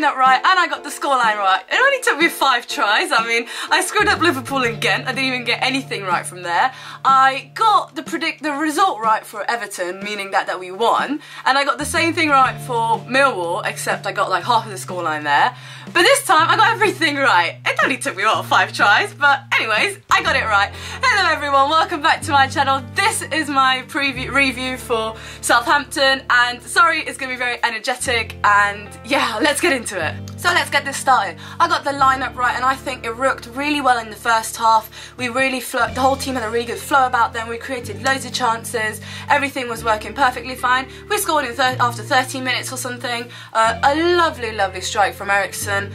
lineup right and I got the scoreline right. It only took me 5 tries. I mean, I screwed up Liverpool and Ghent. I didn't even get anything right from there. I got the result right for Everton, meaning that we won, and I got the same thing right for Millwall, except I got like half of the scoreline there. But this time I got everything right. It only took me, what, 5 tries, but anyways, I got it right. Hello everyone, welcome back to my channel. This is my review for Southampton, and sorry, it's going to be very energetic, and yeah, let's get into it. So let's get this started. I got the lineup right, and I think it worked really well in the first half. We really the whole team had a really good flow about them. We created loads of chances. Everything was working perfectly fine. We scored in after 13 minutes or something. A lovely strike from Ericsson.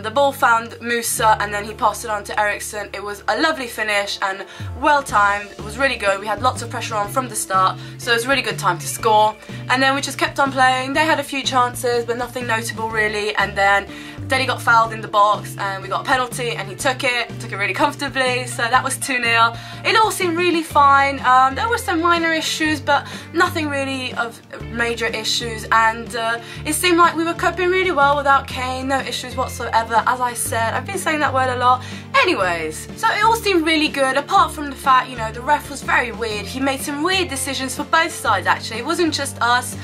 The ball found Musa, and then he passed it on to Ericsson. It was a lovely finish and well timed. It was really good. We had lots of pressure on from the start, so it was a really good time to score. And then we just kept on playing. They had a few chances, but nothing notable really. And then he got fouled in the box, and we got a penalty, and he took it really comfortably. So that was 2-0. It all seemed really fine. There were some minor issues, but nothing really of major issues. And it seemed like we were coping really well without Kane. No issues whatsoever. As I said, I've been saying that word a lot. Anyways, so it all seemed really good, apart from the fact, you know, the ref was very weird. He made some weird decisions for both sides, actually. It wasn't just us,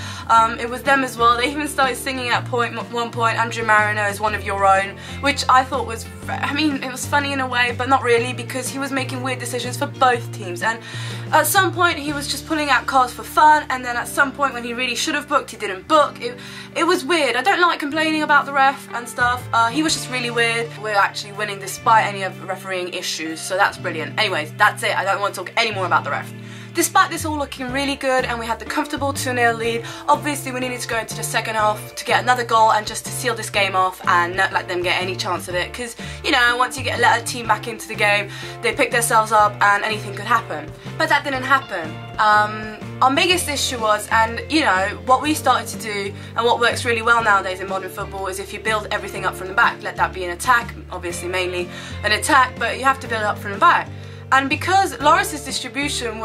it was them as well. They even started singing at one point, Andrew Marino is one of your own, which I thought was, I mean, it was funny in a way, but not really, because he was making weird decisions for both teams. And at some point he was just pulling out cards for fun, and then at some point when he really should have booked, he didn't book. It was weird. I don't like complaining about the ref and stuff. He was just really weird. We're actually winning despite any of the refereeing issues, so that's brilliant. Anyways, that's it. I don't want to talk any more about the ref. Despite this all looking really good, and we had the comfortable 2-0 lead, obviously we needed to go into the second half to get another goal and just to seal this game off and not let them get any chance of it, because, you know, once you let a team back into the game, they pick themselves up and anything could happen. But that didn't happen. Our biggest issue was, and you know, what we started to do and what works really well nowadays in modern football is if you build everything up from the back. Let that be an attack, obviously mainly an attack, but you have to build it up from the back. And because Lloris's distribution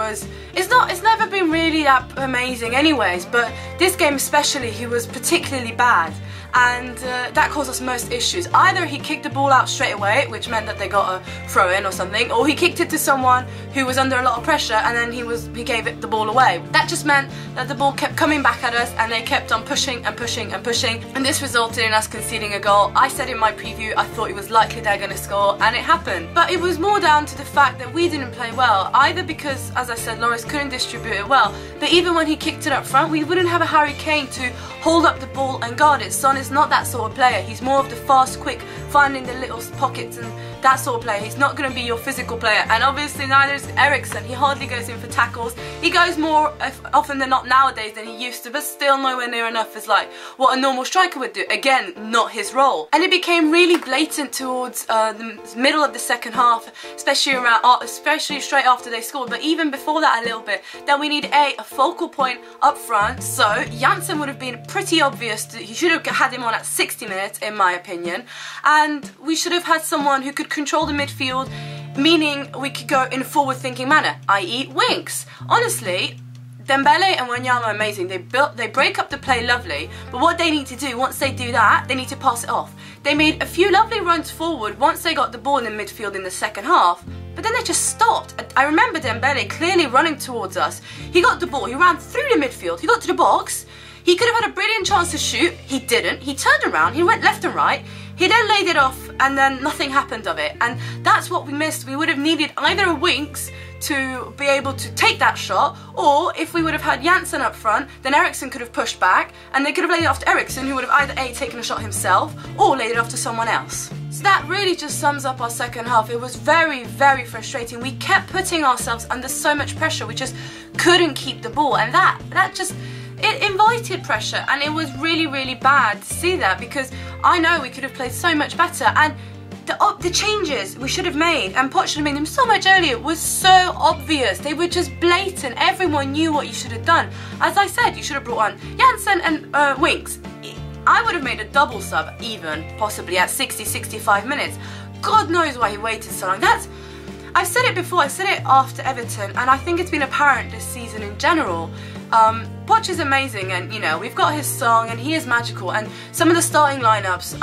it's never been really that amazing anyways, but this game especially, he was particularly bad. And that caused us most issues. Either he kicked the ball out straight away, which meant that they got a throw in or something, or he kicked it to someone who was under a lot of pressure, and then he gave the ball away. That just meant that the ball kept coming back at us, and they kept on pushing and pushing and pushing, and this resulted in us conceding a goal. I said in my preview I thought it was likely they're going to score, and it happened. But it was more down to the fact that we didn't play well, either because, as I said, Lloris couldn't distribute it well, but even when he kicked it up front, we wouldn't have a Harry Kane to hold up the ball and guard it. Son is not that sort of player. He's more of the fast, quick, finding the little pockets and that sort of player. He's not going to be your physical player, and obviously neither is Ericsson. He hardly goes in for tackles. He goes more often than not nowadays than he used to, but still nowhere near enough as like what a normal striker would do. Again, not his role. And it became really blatant towards the middle of the second half, especially straight after they scored, but even before that a little bit, that we need a focal point up front. So Janssen would have been pretty obvious. He should have had him on at 60 minutes in my opinion, and we should have had someone who could control the midfield, meaning we could go in a forward thinking manner, i.e. Winks. Honestly, Dembele and Wanyama are amazing. They break up the play lovely, but what they need to do, once they do that, they need to pass it off. They made a few lovely runs forward once they got the ball in the midfield in the second half, but then they just stopped. I remember Dembele clearly running towards us. He got the ball, he ran through the midfield, he got to the box. He could have had a brilliant chance to shoot, he didn't. He turned around, he went left and right, he then laid it off, and then nothing happened of it. And that's what we missed. We would have needed either a Winks to be able to take that shot, or if we would have had Janssen up front, then Ericsson could have pushed back, and they could have laid it off to Ericsson, who would have either A, taken a shot himself, or laid it off to someone else. So that really just sums up our second half. It was very frustrating. We kept putting ourselves under so much pressure, we just couldn't keep the ball, and that just, it invited pressure, and it was really bad to see that, because I know we could have played so much better, and the changes we should have made, and Poch should have made them so much earlier, was so obvious. They were just blatant. Everyone knew what you should have done. As I said, you should have brought on Janssen and Winks. I would have made a double sub even, possibly at 60-65 minutes. God knows why he waited so long. I've said it before, I said it after Everton, and I think it's been apparent this season in general. Poch is amazing, and you know, we've got his song and he is magical, and some of the starting lineups,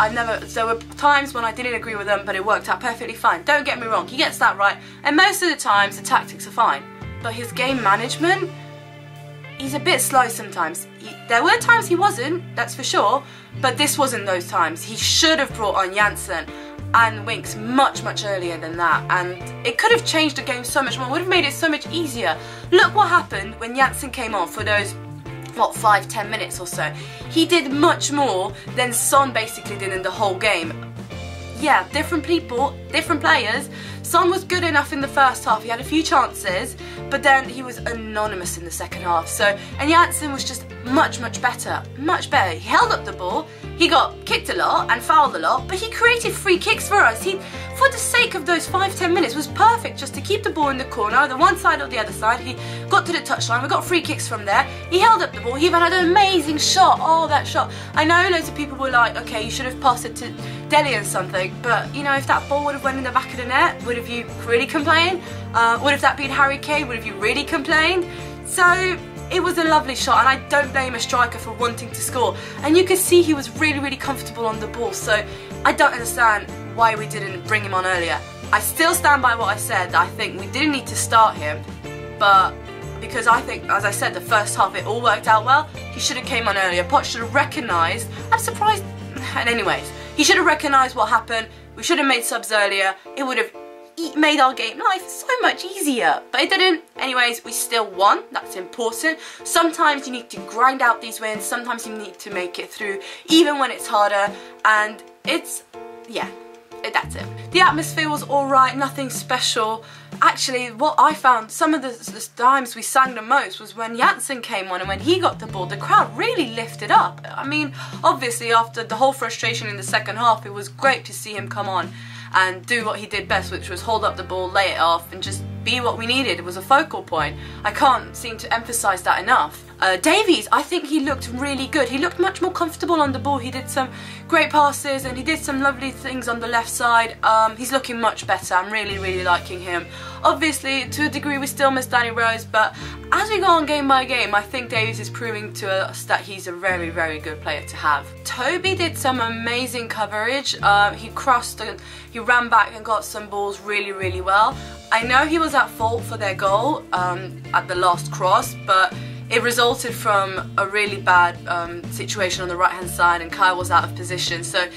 there were times when I didn't agree with them, but it worked out perfectly fine. Don't get me wrong, he gets that right, and most of the times the tactics are fine. But his game management, he's a bit slow sometimes. There were times he wasn't, that's for sure, but this wasn't those times. He should have brought on Janssen and Winks much earlier than that, and it could have changed the game so much more, would have made it so much easier. Look what happened when Janssen came on for those, what, 5-10 minutes or so. He did much more than Son basically did in the whole game. Yeah, different people, different players. Son was good enough in the first half, he had a few chances, but then he was anonymous in the second half. So, and Janssen was just much better, He held up the ball, he got kicked a lot and fouled a lot, but he created free kicks for us. He, for the sake of those 5-10 minutes, was perfect just to keep the ball in the corner, either one side or the other side. He got to the touchline, we got free kicks from there, he held up the ball, he even had an amazing shot. Oh, that shot. I know loads of people were like, okay, you should have passed it to Dele or something, but you know, if that ball would have went in the back of the net, would have you really complained? Would have that been Harry Kane? Would have you really complained? So it was a lovely shot, and I don't blame a striker for wanting to score. And you could see he was really comfortable on the ball, so I don't understand why we didn't bring him on earlier. I still stand by what I said. I think we didn't need to start him, but because I think, as I said, the first half it all worked out well, he should have came on earlier. Poch should have recognised. I'm surprised. And anyways, he should have recognised what happened. We should have made subs earlier. It would have made our game life so much easier, but it didn't. Anyways, we still won. That's important. Sometimes you need to grind out these wins, sometimes you need to make it through even when it's harder, and it's, yeah, that's it. The atmosphere was alright, nothing special. Actually, what I found, some of the times we sang the most was when Janssen came on, and when he got the ball, the crowd really lifted up. I mean, obviously after the whole frustration in the second half, it was great to see him come on and do what he did best, which was hold up the ball, lay it off, and just be what we needed. It was a focal point. I can't seem to emphasise that enough. Davies, I think he looked really good. He looked much more comfortable on the ball. He did some great passes and he did some lovely things on the left side. He's looking much better. I'm really liking him. Obviously, to a degree, we still miss Danny Rose, but as we go on game by game, I think Davies is proving to us that he's a very good player to have. Toby did some amazing coverage. He crossed and he ran back and got some balls really well. I know he was at fault for their goal at the last cross, but it resulted from a really bad situation on the right hand side, and Kyle was out of position. So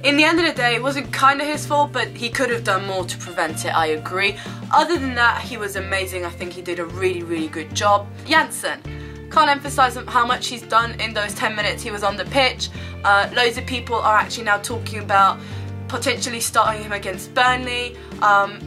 in the end of the day, it wasn't kind of his fault, but he could have done more to prevent it, I agree. Other than that, he was amazing. I think he did a really good job. Janssen, can't emphasise how much he's done in those 10 minutes he was on the pitch. Loads of people are actually now talking about potentially starting him against Burnley.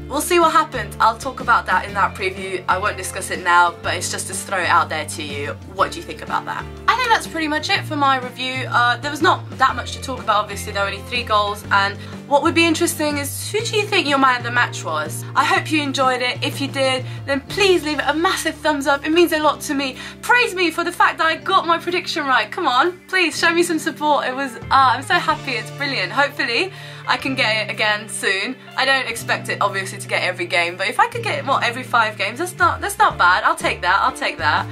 We'll see what happens. I'll talk about that in that preview. I won't discuss it now, but it's just to throw it out there to you. What do you think about that? I think that's pretty much it for my review. There was not that much to talk about, obviously. There were only 3 goals, and what would be interesting is, who do you think your man of the match was? I hope you enjoyed it. If you did, then please leave it a massive thumbs up. It means a lot to me. Praise me for the fact that I got my prediction right. Come on, please show me some support. It was, I'm so happy. It's brilliant. Hopefully I can get it again soon. I don't expect it obviously to get every game, but if I could get it, what, every 5 games, that's not bad. I'll take that.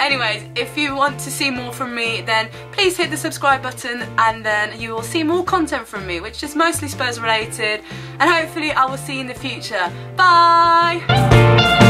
Anyways, if you want to see more from me, then please hit the subscribe button, and then you will see more content from me, which is mostly Spurs related, and hopefully I will see you in the future. Bye!